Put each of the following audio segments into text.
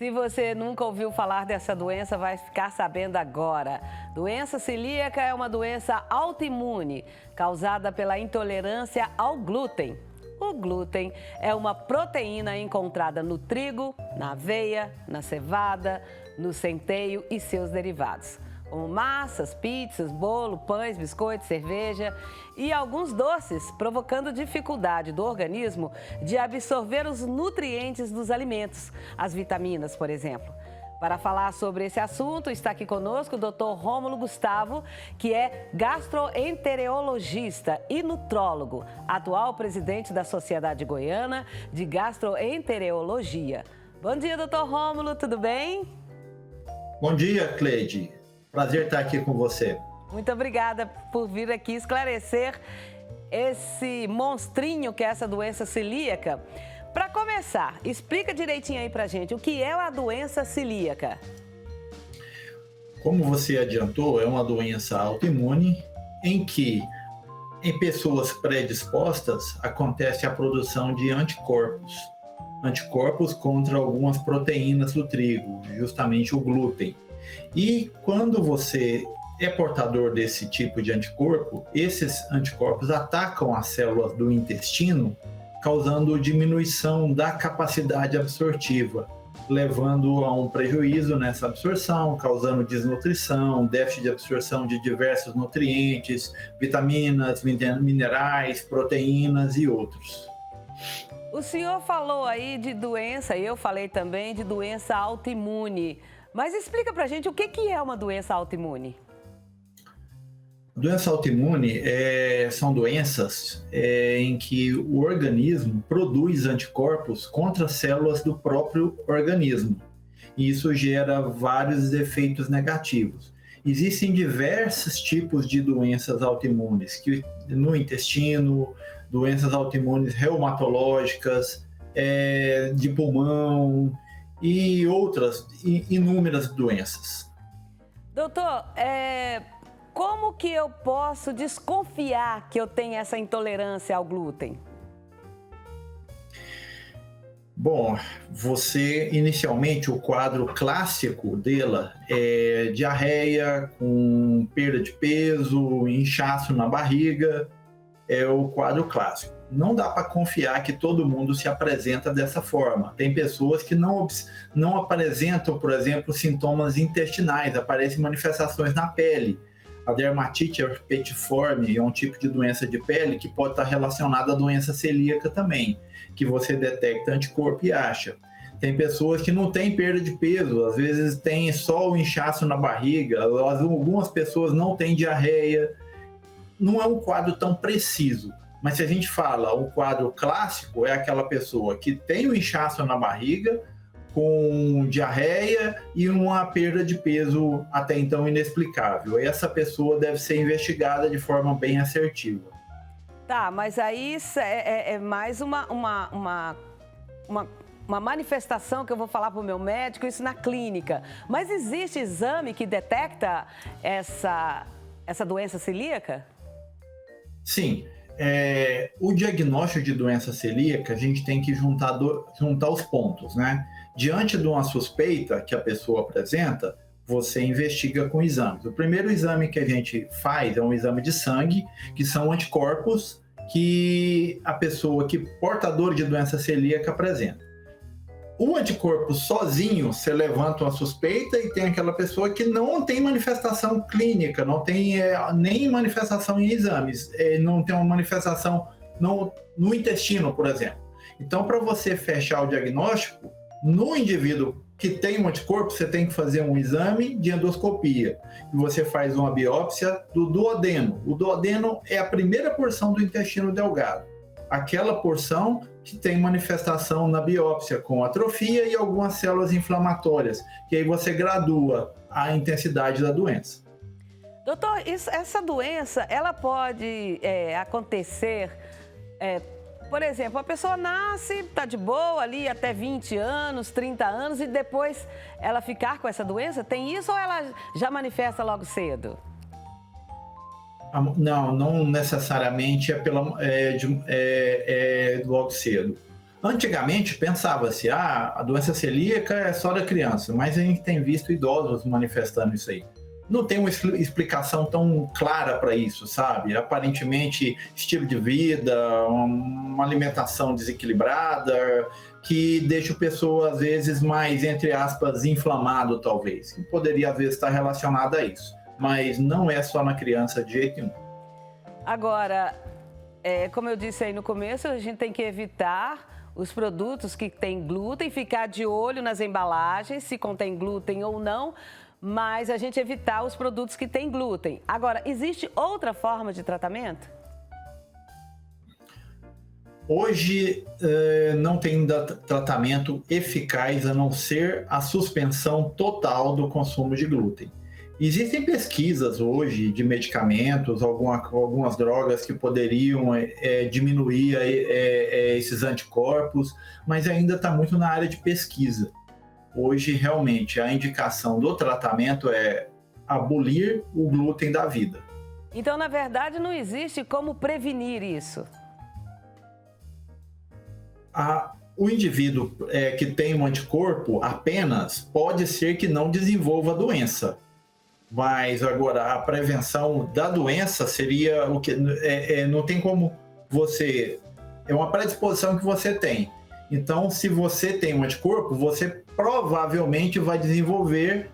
Se você nunca ouviu falar dessa doença, vai ficar sabendo agora. Doença celíaca é uma doença autoimune causada pela intolerância ao glúten. O glúten é uma proteína encontrada no trigo, na aveia, na cevada, no centeio e seus derivados, como massas, pizzas, bolo, pães, biscoitos, cerveja e alguns doces, provocando dificuldade do organismo de absorver os nutrientes dos alimentos, as vitaminas, por exemplo. Para falar sobre esse assunto, está aqui conosco o Dr. Rômulo Gustavo, que é gastroenterologista e nutrólogo, atual presidente da Sociedade Goiana de Gastroenterologia. Bom dia, Dr. Rômulo, tudo bem? Bom dia, Cleide. Prazer estar aqui com você. Muito obrigada por vir aqui esclarecer esse monstrinho que é essa doença celíaca. Para começar, explica direitinho aí pra gente o que é a doença celíaca. Como você adiantou, é uma doença autoimune em que, em pessoas predispostas, acontece a produção de anticorpos. Anticorpos contra algumas proteínas do trigo, justamente o glúten. E quando você é portador desse tipo de anticorpo, esses anticorpos atacam as células do intestino, causando diminuição da capacidade absortiva, levando a um prejuízo nessa absorção, causando desnutrição, déficit de absorção de diversos nutrientes, vitaminas, minerais, proteínas e outros. O senhor falou aí de doença, e eu falei também de doença autoimune. Mas explica pra gente o que é uma doença autoimune. Doença autoimune são doenças em que o organismo produz anticorpos contra células do próprio organismo. E isso gera vários efeitos negativos. Existem diversos tipos de doenças autoimunes, que no intestino, doenças autoimunes reumatológicas, de pulmão e outras inúmeras doenças. Doutor, como que eu posso desconfiar que eu tenho essa intolerância ao glúten? Bom, inicialmente, o quadro clássico dela é diarreia, com perda de peso, inchaço na barriga, é o quadro clássico. Não dá para confiar que todo mundo se apresenta dessa forma. Tem pessoas que não apresentam, por exemplo, sintomas intestinais, aparecem manifestações na pele. A dermatite herpetiforme é um tipo de doença de pele que pode estar relacionada à doença celíaca também, que você detecta anticorpo e acha. Tem pessoas que não têm perda de peso, às vezes tem só o inchaço na barriga, algumas pessoas não têm diarreia. Não é um quadro tão preciso, mas se a gente fala um quadro clássico, é aquela pessoa que tem o inchaço na barriga, com diarreia e uma perda de peso até então inexplicável. Essa pessoa deve ser investigada de forma bem assertiva. Tá, mas aí é mais uma manifestação que eu vou falar para o meu médico, isso na clínica. Mas existe exame que detecta essa doença celíaca? Sim. O diagnóstico de doença celíaca, a gente tem que juntar os pontos, né? Diante de uma suspeita que a pessoa apresenta, você investiga com exames. O primeiro exame que a gente faz é um exame de sangue, que são anticorpos que a pessoa que portadora de doença celíaca apresenta. O anticorpo sozinho, você levanta uma suspeita e tem aquela pessoa que não tem manifestação clínica, não tem nem manifestação em exames, não tem uma manifestação no intestino, por exemplo. Então, para você fechar o diagnóstico, no indivíduo que tem um anticorpo, você tem que fazer um exame de endoscopia. E você faz uma biópsia do duodeno. O duodeno é a primeira porção do intestino delgado. Aquela porção que tem manifestação na biópsia, com atrofia e algumas células inflamatórias, que aí você gradua a intensidade da doença. Doutor, essa doença, ela pode acontecer, por exemplo, a pessoa nasce, está de boa ali até 20 anos, 30 anos e depois ela ficar com essa doença? Tem isso ou ela já manifesta logo cedo? Não necessariamente logo cedo. Antigamente pensava-se, a doença celíaca é só da criança, mas a gente tem visto idosos manifestando isso aí. Não tem uma explicação tão clara para isso, sabe? Aparentemente, estilo de vida, uma alimentação desequilibrada, que deixa a pessoa, às vezes, mais, entre aspas, inflamado, talvez. Que poderia, às vezes, estar relacionado a isso. Mas não é só na criança de jeito nenhum. Agora, como eu disse aí no começo, a gente tem que evitar os produtos que têm glúten, ficar de olho nas embalagens, se contém glúten ou não, mas a gente evitar os produtos que têm glúten. Agora, existe outra forma de tratamento? Hoje não tem ainda tratamento eficaz a não ser a suspensão total do consumo de glúten. Existem pesquisas hoje de medicamentos, algumas drogas que poderiam diminuir esses anticorpos, mas ainda está muito na área de pesquisa. Hoje, realmente, a indicação do tratamento é abolir o glúten da vida. Então, na verdade, não existe como prevenir isso? O indivíduo que tem um anticorpo apenas pode ser que não desenvolva a doença. Mas agora a prevenção da doença seria o que não tem como você, é uma predisposição que você tem. Então, se você tem um anticorpo, você provavelmente vai desenvolver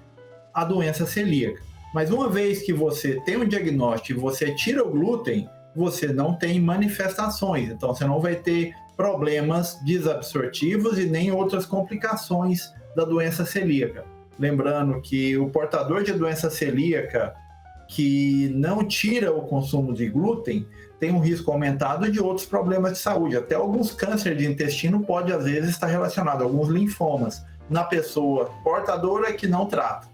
a doença celíaca. Mas uma vez que você tem um diagnóstico e você tira o glúten, você não tem manifestações. Então, você não vai ter problemas desabsortivos e nem outras complicações da doença celíaca. Lembrando que o portador de doença celíaca que não tira o consumo de glúten tem um risco aumentado de outros problemas de saúde. Até alguns cânceres de intestino pode, às vezes, estar relacionado, alguns linfomas, na pessoa portadora que não trata.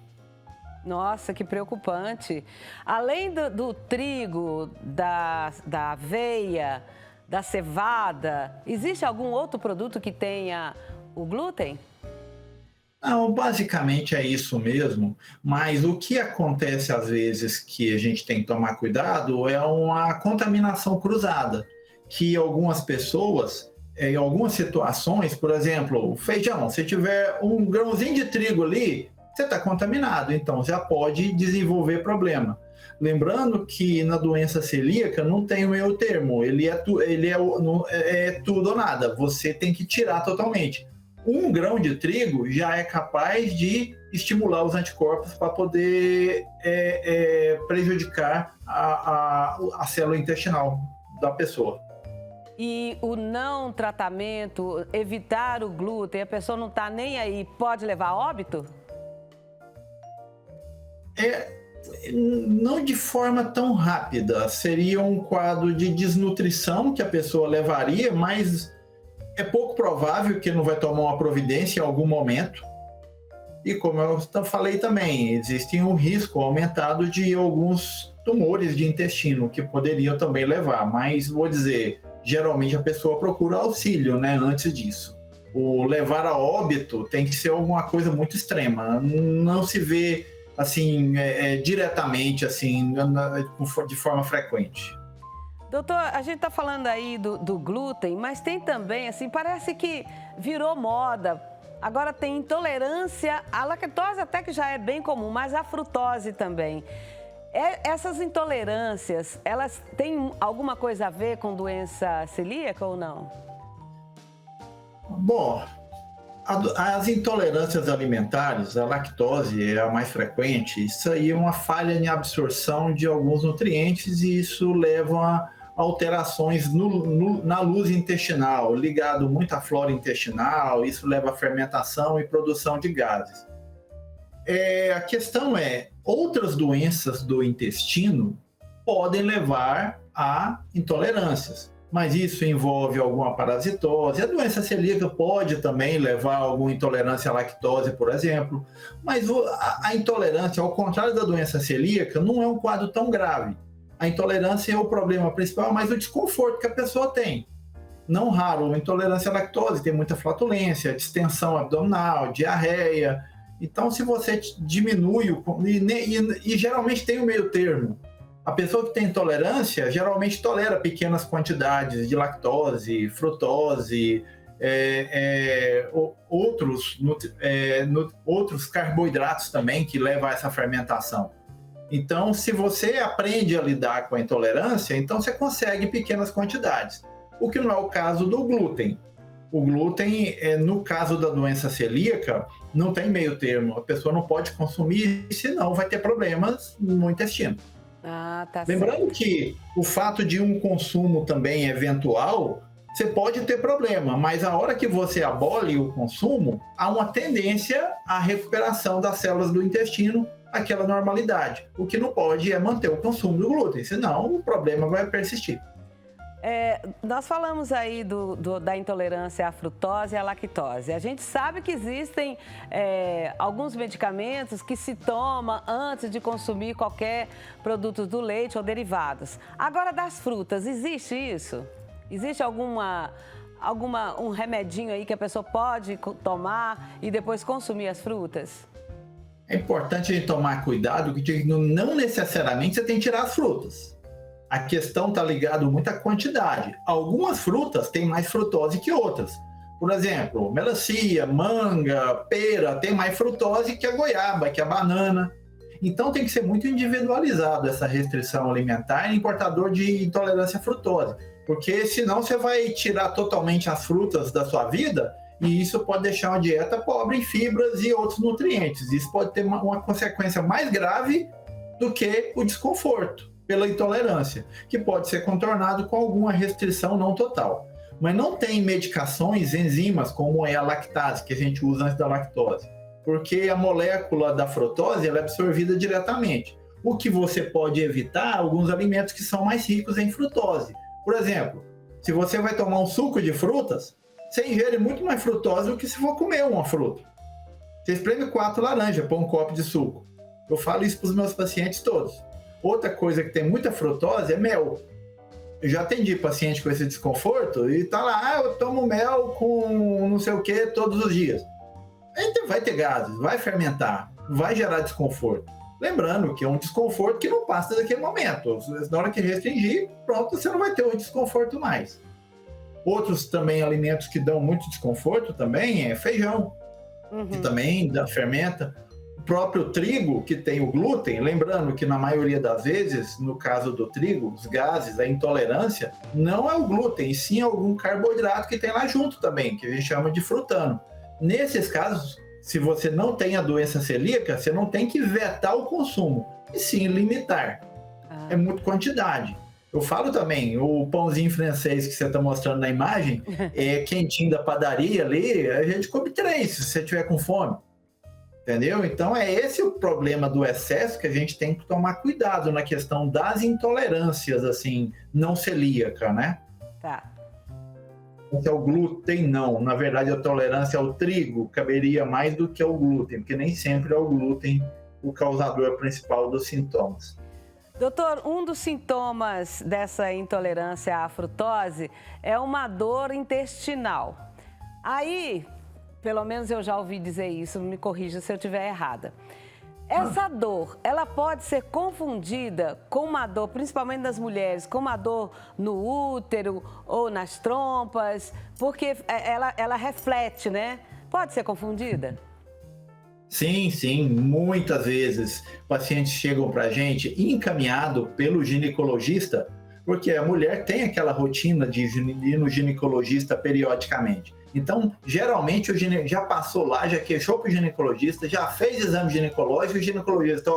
Nossa, que preocupante. Além do trigo, da aveia, da cevada, existe algum outro produto que tenha o glúten? Não, basicamente é isso mesmo, mas o que acontece às vezes que a gente tem que tomar cuidado é uma contaminação cruzada, que algumas pessoas, em algumas situações, por exemplo, o feijão, se tiver um grãozinho de trigo ali, você está contaminado, então já pode desenvolver problema. Lembrando que na doença celíaca não tem o meio termo, ele é tudo ou nada, você tem que tirar totalmente. Um grão de trigo já é capaz de estimular os anticorpos para poder prejudicar a célula intestinal da pessoa. E o não tratamento, evitar o glúten, a pessoa não está nem aí, pode levar a óbito? Não de forma tão rápida, seria um quadro de desnutrição que a pessoa levaria, mas é pouco provável que não vai tomar uma providência em algum momento. E como eu falei também, existe um risco aumentado de alguns tumores de intestino que poderiam também levar, mas vou dizer, geralmente a pessoa procura auxílio, né, antes disso. O levar a óbito tem que ser alguma coisa muito extrema, não se vê assim diretamente assim de forma frequente. Doutor, a gente está falando aí do glúten, mas tem também, assim, parece que virou moda. Agora tem intolerância à lactose, até que já é bem comum, mas à frutose também. Essas intolerâncias, elas têm alguma coisa a ver com doença celíaca ou não? Bom, as intolerâncias alimentares, a lactose é a mais frequente, isso aí é uma falha em absorção de alguns nutrientes e isso leva a alterações na luz intestinal, ligado muito à flora intestinal, isso leva à fermentação e produção de gases. A questão é, outras doenças do intestino podem levar a intolerâncias, mas isso envolve alguma parasitose. A doença celíaca pode também levar a alguma intolerância à lactose, por exemplo, mas a intolerância, ao contrário da doença celíaca, não é um quadro tão grave. A intolerância é o problema principal, mas o desconforto que a pessoa tem. Não raro, a intolerância à lactose tem muita flatulência, distensão abdominal, diarreia. Então, se você diminui, e geralmente tem o meio termo, a pessoa que tem intolerância geralmente tolera pequenas quantidades de lactose, frutose, outros carboidratos também que levam a essa fermentação. Então, se você aprende a lidar com a intolerância, então você consegue pequenas quantidades. O que não é o caso do glúten. O glúten, no caso da doença celíaca, não tem meio termo. A pessoa não pode consumir, senão vai ter problemas no intestino. Tá Lembrando certo. que o fato de um consumo também eventual, você pode ter problema, mas a hora que você abole o consumo, há uma tendência à recuperação das células do intestino, aquela normalidade. O que não pode é manter o consumo do glúten, senão o problema vai persistir. Nós falamos aí da intolerância à frutose e à lactose. A gente sabe que existem alguns medicamentos que se toma antes de consumir qualquer produto do leite ou derivados. Agora, das frutas, existe isso? Existe um remedinho aí que a pessoa pode tomar e depois consumir as frutas? É importante a gente tomar cuidado, que não necessariamente você tem que tirar as frutas. A questão está ligada muito à quantidade. Algumas frutas têm mais frutose que outras. Por exemplo, melancia, manga, pera, tem mais frutose que a goiaba, que a banana. Então tem que ser muito individualizado essa restrição alimentar em portador de intolerância à frutose. Porque senão você vai tirar totalmente as frutas da sua vida e isso pode deixar uma dieta pobre em fibras e outros nutrientes. Isso pode ter uma consequência mais grave do que o desconforto pela intolerância, que pode ser contornado com alguma restrição não total. Mas não tem medicações, enzimas, como é a lactase, que a gente usa antes da lactose, porque a molécula da frutose ela é absorvida diretamente. O que você pode evitar, alguns alimentos que são mais ricos em frutose. Por exemplo, se você vai tomar um suco de frutas, você ingere muito mais frutose do que se for comer uma fruta. Você espreme 4 laranjas para um copo de suco. Eu falo isso para os meus pacientes todos. Outra coisa que tem muita frutose é mel. Eu já atendi paciente com esse desconforto e tá lá, eu tomo mel com não sei o que todos os dias. Então vai ter gases, vai fermentar, vai gerar desconforto. Lembrando que é um desconforto que não passa daquele momento. Na hora que restringir, pronto, você não vai ter um desconforto mais. Outros também alimentos que dão muito desconforto também é feijão, que também fermenta. O próprio trigo, que tem o glúten, lembrando que na maioria das vezes, no caso do trigo, os gases, a intolerância, não é o glúten, e sim algum carboidrato que tem lá junto também, que a gente chama de frutano. Nesses casos, se você não tem a doença celíaca, você não tem que vetar o consumo, e sim limitar. É muita quantidade. Eu falo também, o pãozinho francês que você está mostrando na imagem, é quentinho da padaria ali, a gente come 3 se você tiver com fome. Entendeu? Então é esse o problema do excesso que a gente tem que tomar cuidado na questão das intolerâncias, assim, não celíaca, né? Tá. Então, o glúten, não. Na verdade, a tolerância ao trigo caberia mais do que ao glúten, porque nem sempre é o glúten o causador principal dos sintomas. Doutor, um dos sintomas dessa intolerância à frutose é uma dor intestinal. Aí, pelo menos eu já ouvi dizer isso, me corrija se eu estiver errada. Essa dor, ela pode ser confundida com uma dor, principalmente das mulheres, com uma dor no útero ou nas trompas, porque ela reflete, né? Pode ser confundida? Sim, sim, muitas vezes pacientes chegam para a gente encaminhado pelo ginecologista, porque a mulher tem aquela rotina de ir no ginecologista periodicamente. Então, geralmente, o já passou lá, já queixou para o ginecologista, já fez exame ginecológico, e o ginecologista,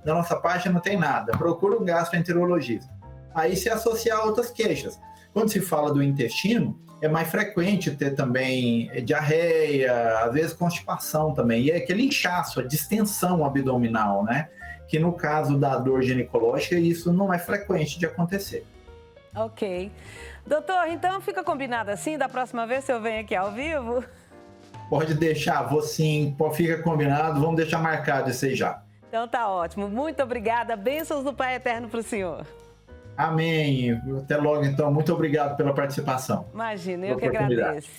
da nossa parte não tem nada, procura um gastroenterologista. Aí se associa a outras queixas. Quando se fala do intestino, é mais frequente ter também diarreia, às vezes constipação também, e é aquele inchaço, a distensão abdominal, né? Que no caso da dor ginecológica, isso não é frequente de acontecer. Ok. Doutor, então fica combinado assim, da próxima vez eu venho aqui ao vivo? Pode deixar, vou sim, fica combinado, vamos deixar marcado isso aí já. Então tá ótimo, muito obrigada, bênçãos do Pai Eterno para o senhor. Amém, até logo então, muito obrigado pela participação. Imagina, eu que agradeço.